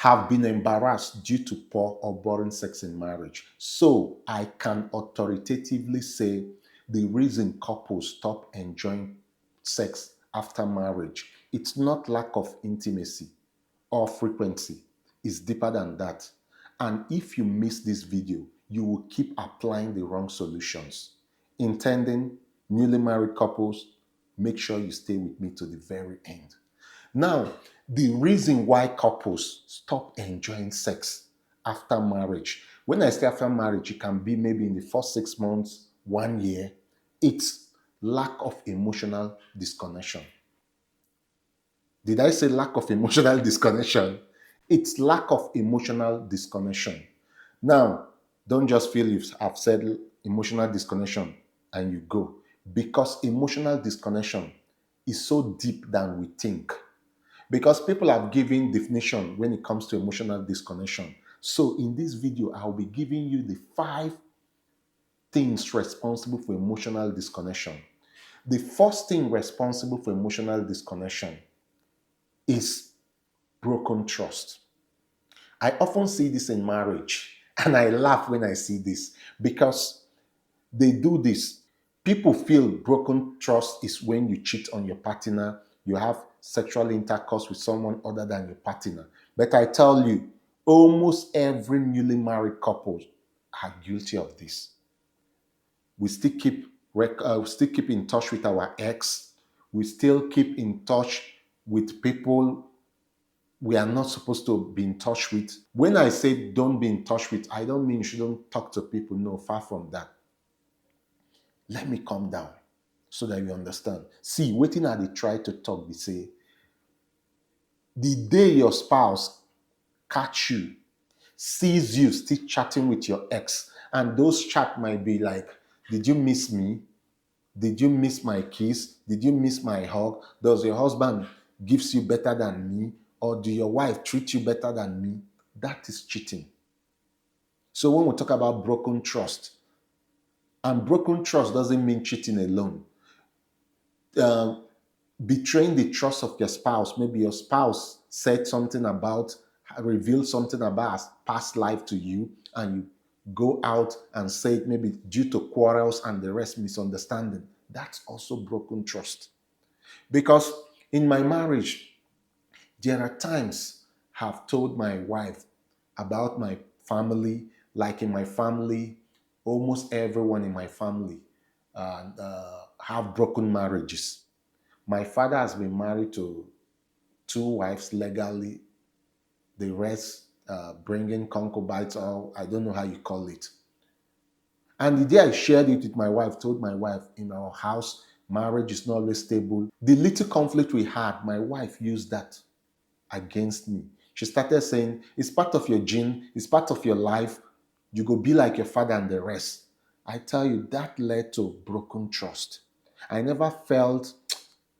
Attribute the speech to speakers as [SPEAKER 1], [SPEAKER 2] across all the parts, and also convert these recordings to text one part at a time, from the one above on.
[SPEAKER 1] have been embarrassed due to poor or boring sex in marriage. So I can authoritatively say the reason couples stop enjoying sex after marriage, it's not lack of intimacy or frequency. It's deeper than that. And if you miss this video, you will keep applying the wrong solutions. Intending newly married couples, make sure you stay with me to the very end. Now, the reason why couples stop enjoying sex after marriage. When I say after marriage, it can be maybe in the first 6 months, 1 year. It's lack of emotional disconnection. Did I say lack of emotional disconnection? It's lack of emotional disconnection. Now, don't just feel if I've said emotional disconnection and you go, because emotional disconnection is so deep than we think. Because people have given definition when it comes to emotional disconnection. So in this video, I'll be giving you the 5 things responsible for emotional disconnection. The first thing responsible for emotional disconnection is broken trust. I often see this in marriage, and I laugh when I see this because they do this. People feel broken trust is when you cheat on your partner, you have sexual intercourse with someone other than your partner. But I tell you, almost every newly married couple are guilty of this. We still keep in touch with our ex. We still keep in touch with people we are not supposed to be in touch with. When I say don't be in touch with, I don't mean you shouldn't talk to people. No, far from that. Let me calm down so that you understand. See, waiting at the try to talk, they say, the day your spouse catch you, sees you still chatting with your ex, and those chat might be like, did you miss me? Did you miss my kiss? Did you miss my hug? Does your husband gives you better than me? Or do your wife treat you better than me? That is cheating. So when we talk about broken trust, and broken trust doesn't mean cheating alone. Uh, Betraying the trust of your spouse. Maybe your spouse said something about, revealed something about past life to you, and you go out and say it maybe due to quarrels and the rest misunderstanding. That's also broken trust. Because in my marriage, there are times I've told my wife about my family, like in my family, almost everyone in my family have broken marriages. My father has been married to 2 wives legally, the rest bringing concubines, or I don't know how you call it. And the day I shared it with my wife, told my wife, in our house, marriage is not always stable. The little conflict we had, my wife used that against me. She started saying, it's part of your gene, it's part of your life. You go be like your father and the rest. I tell you, that led to broken trust. I never felt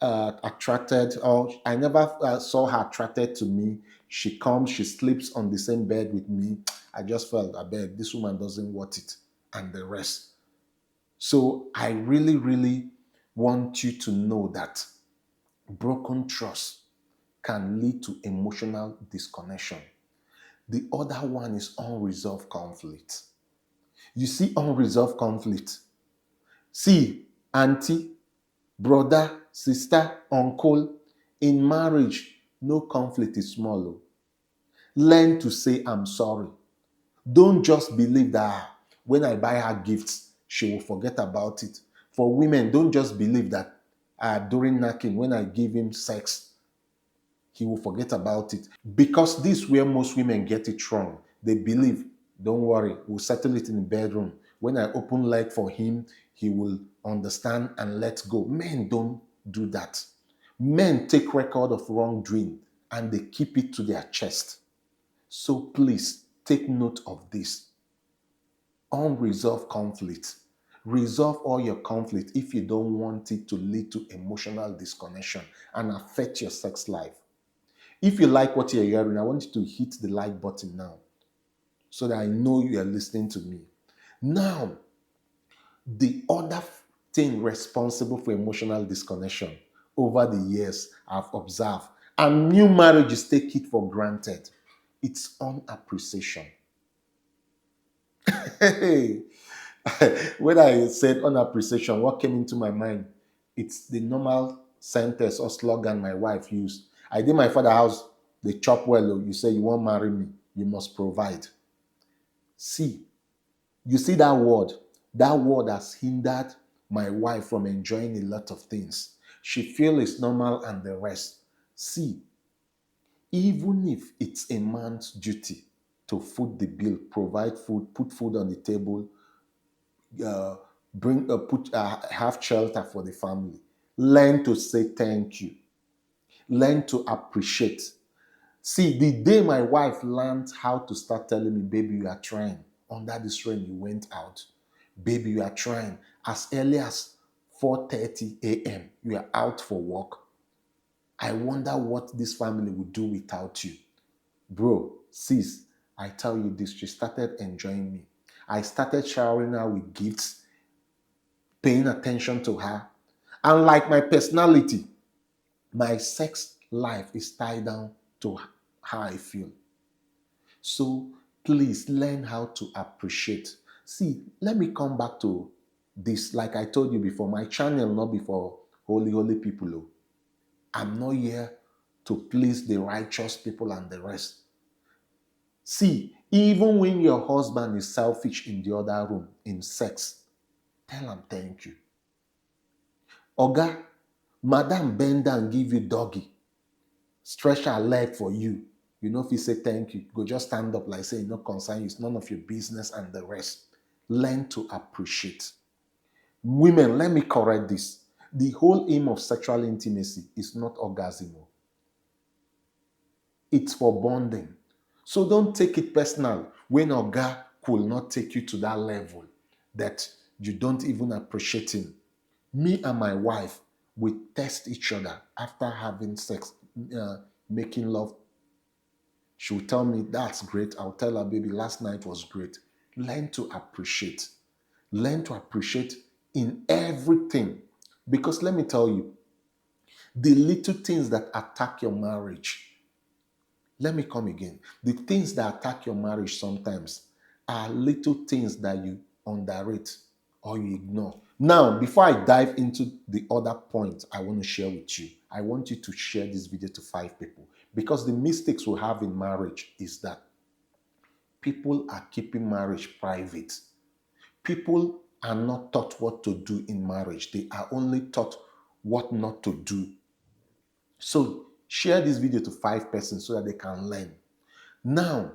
[SPEAKER 1] attracted, or I never saw her attracted to me. She comes, she sleeps on the same bed with me. I just felt, I beg, this woman doesn't want it, and the rest. So I really, really want you to know that broken trust can lead to emotional disconnection. The other one is unresolved conflict. You see, unresolved conflict. See, auntie, brother, sister, uncle, in marriage, no conflict is small. Oh. Learn to say, I'm sorry. Don't just believe that when I buy her gifts, she will forget about it. For women, don't just believe that during knacking, when I give him sex, he will forget about it. Because this is where most women get it wrong. They believe, don't worry, we'll settle it in the bedroom. When I open leg for him, he will understand and let go. Men don't do that. Men take record of wrongdoing and they keep it to their chest. So please take note of this. Unresolved conflict. Resolve all your conflict if you don't want it to lead to emotional disconnection and affect your sex life. If you like what you're hearing, I want you to hit the like button now so that I know you are listening to me. Now, the other thing responsible for emotional disconnection over the years I've observed, and new marriages take it for granted, It's unappreciation. Hey, when I said unappreciation, what came into my mind? It's the normal sentence or slogan my wife used. I did my father house, they chop well. Oh, you say you won't marry me, you must provide. See, you see that word? That word has hindered my wife from enjoying a lot of things. She feels it's normal and the rest. See, even if it's a man's duty to foot the bill, provide food, put food on the table, uh, have shelter for the family, learn to say thank you, learn to appreciate. See, the day my wife learned how to start telling me, baby, you are trying. Under this rain, you went out. Baby, you are trying. As early as 4:30 a.m., you are out for work. I wonder what this family would do without you. Bro, sis, I tell you this, she started enjoying me. I started showering her with gifts, paying attention to her. And like my personality, my sex life is tied down to how I feel. So please learn how to appreciate. See, let me come back to this. Like I told you before, my channel not be for holy people. Oh. I'm not here to please the righteous people and the rest. See, even when your husband is selfish in the other room in sex, tell him thank you. Oga, madam bend down give you doggy, stretch her leg for you. You know if you say thank you, go just stand up like say no concern you, it's none of your business and the rest. Learn to appreciate. Women, let me correct this. The whole aim of sexual intimacy is not orgasm. It's for bonding. So don't take it personal when Oga could not take you to that level that you don't even appreciate him. Me and my wife, we test each other after having sex, making love. She'll tell me, that's great. I'll tell her, baby, last night was great. Learn to appreciate. Learn to appreciate in everything. Because let me tell you, the little things that attack your marriage, let me come again. The things that attack your marriage sometimes are little things that you underrate or you ignore. Now, before I dive into the other point I want to share with you, I want you to share this video to 5 people because the mistakes we have in marriage is that people are keeping marriage private. People are not taught what to do in marriage. They are only taught what not to do. So share this video to 5 persons so that they can learn. Now,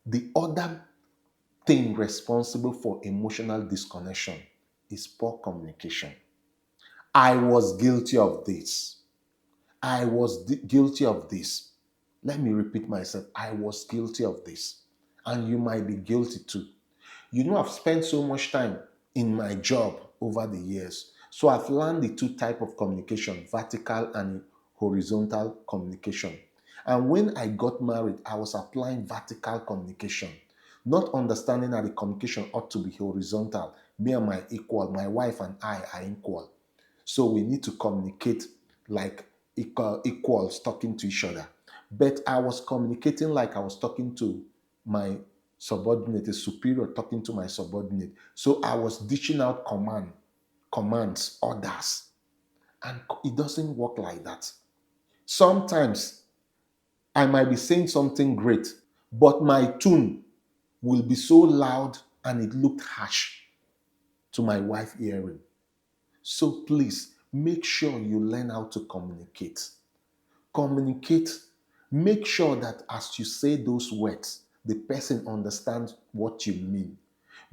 [SPEAKER 1] the other thing responsible for emotional disconnection is poor communication. I was guilty of this. I was guilty of this. Let me repeat myself. I was guilty of this. And you might be guilty too. You know, I've spent so much time in my job over the years. So I've learned the two types of communication, vertical and horizontal communication. And when I got married, I was applying vertical communication, not understanding that the communication ought to be horizontal. Me and my equal, my wife and I are equal. So we need to communicate like equals talking to each other. But I was communicating like I was talking to my subordinate, a superior talking to my subordinate. So I was dishing out commands, orders. And it doesn't work like that. Sometimes I might be saying something great, but my tone will be so loud and it looked harsh to my wife hearing. So please make sure you learn how to communicate. Communicate. Make sure that as you say those words, the person understands what you mean.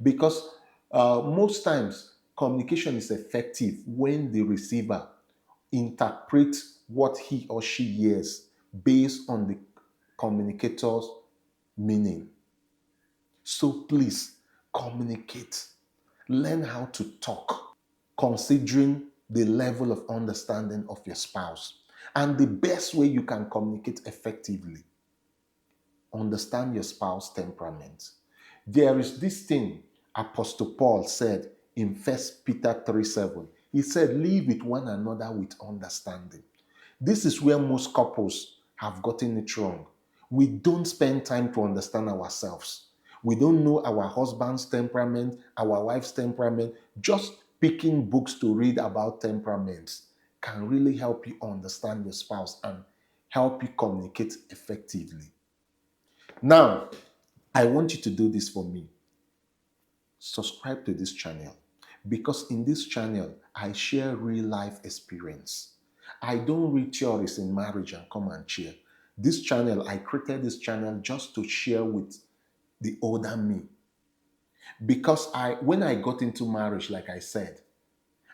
[SPEAKER 1] Because most times communication is effective when the receiver interprets what he or she hears based on the communicator's meaning. So please communicate. Learn how to talk, considering the level of understanding of your spouse. And the best way you can communicate effectively, understand your spouse's temperament. There is this thing Apostle Paul said in 1 Peter 3:7. He said, live with one another with understanding. This is where most couples have gotten it wrong. We don't spend time to understand ourselves. We don't know our husband's temperament, our wife's temperament. Just picking books to read about temperaments can really help you understand your spouse and help you communicate effectively. Now, I want you to do this for me. Subscribe to this channel because in this channel, I share real life experience. I don't read theories in marriage and come and share. This channel, I created this channel just to share with the older me. Because when I got into marriage, like I said,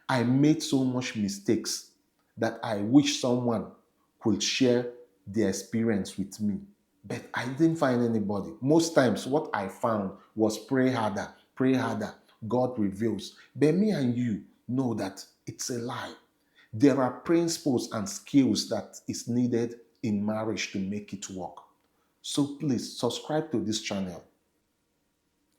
[SPEAKER 1] I made so much mistakes that I wish someone could share their experience with me. But I didn't find anybody. Most times, what I found was pray harder, God reveals. But me and you know that it's a lie. There are principles and skills that is needed in marriage to make it work. So please subscribe to this channel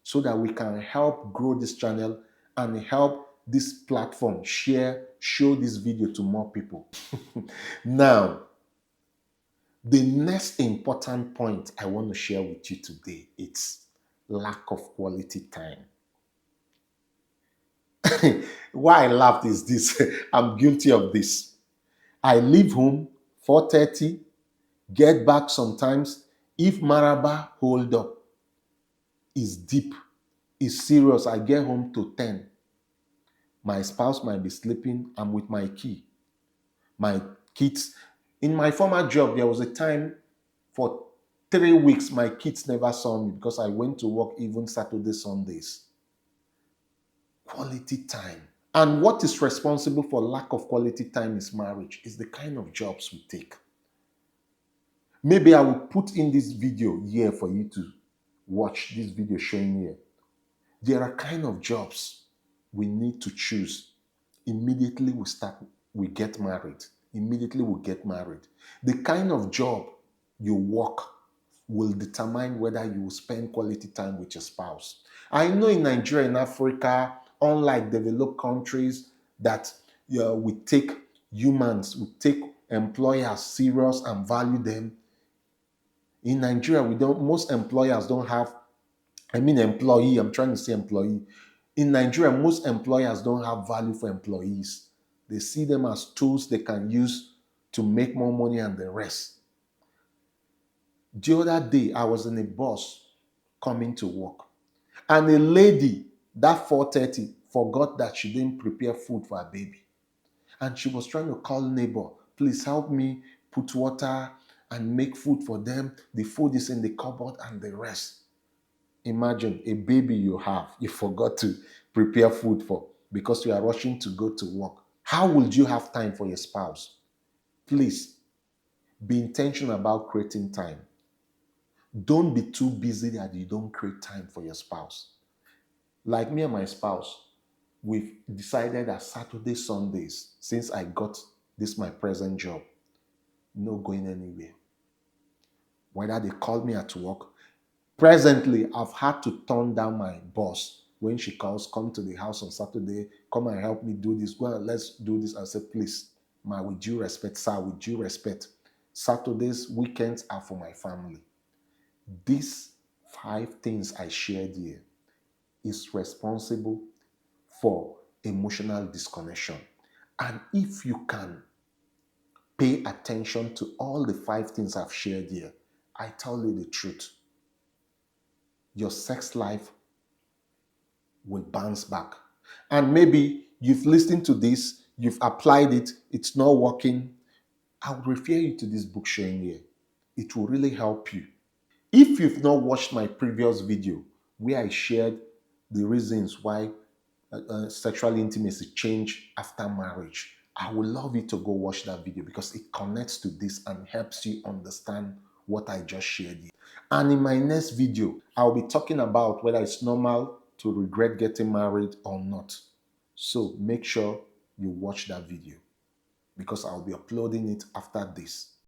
[SPEAKER 1] so that we can help grow this channel and help this platform show this video to more people. Now, the next important point I want to share with you today is lack of quality time. Why I laughed is this. I'm guilty of this. I leave home 4:30, get back sometimes. If Maraba hold up is deep, is serious, I get home to 10. My spouse might be sleeping. I'm with my key. My kids. In my former job, there was a time for 3 weeks my kids never saw me because I went to work even Saturday, Sundays. Quality time. And what is responsible for lack of quality time is marriage. It's the kind of jobs we take. Maybe I will put in this video here for you to watch this video showing here. There are kind of jobs we need to choose. Immediately we get married. Immediately we get married. The kind of job you work will determine whether you will spend quality time with your spouse. I know in Nigeria and Africa, unlike developed countries, that we take humans, we take employers serious and value them. In Nigeria, most employers don't have, employee, I'm trying to say employee. In Nigeria, most employers don't have value for employees. They see them as tools they can use to make more money and the rest. The other day, I was in a bus coming to work, and a lady that 4:30 forgot that she didn't prepare food for her baby. And she was trying to call neighbor, please help me put water and make food for them. The food is in the cupboard and the rest. Imagine a baby you forgot to prepare food for because you are rushing to go to work. How would you have time for your spouse? Please be intentional about creating time. Don't be too busy that you don't create time for your spouse. Like me and my spouse, we've decided that Saturday, Sundays, since I got my present job, no going anywhere. Whether they call me at work, presently, I've had to turn down my boss when she calls, come to the house on Saturday, come and help me do this. Well, let's do this. I said, please, with due respect, sir, with due respect, Saturdays, weekends are for my family. These 5 things I shared here is responsible for emotional disconnection. And if you can pay attention to all the 5 things I've shared here, I tell you the truth, your sex life will bounce back. And maybe you've listened to this, you've applied it, it's not working. I would refer you to this book showing here. It will really help you. If you've not watched my previous video where I shared the reasons why sexual intimacy change after marriage, I would love you to go watch that video because it connects to this and helps you understand what I just shared here. And in my next video, I'll be talking about whether it's normal to regret getting married or not. So make sure you watch that video because I'll be uploading it after this.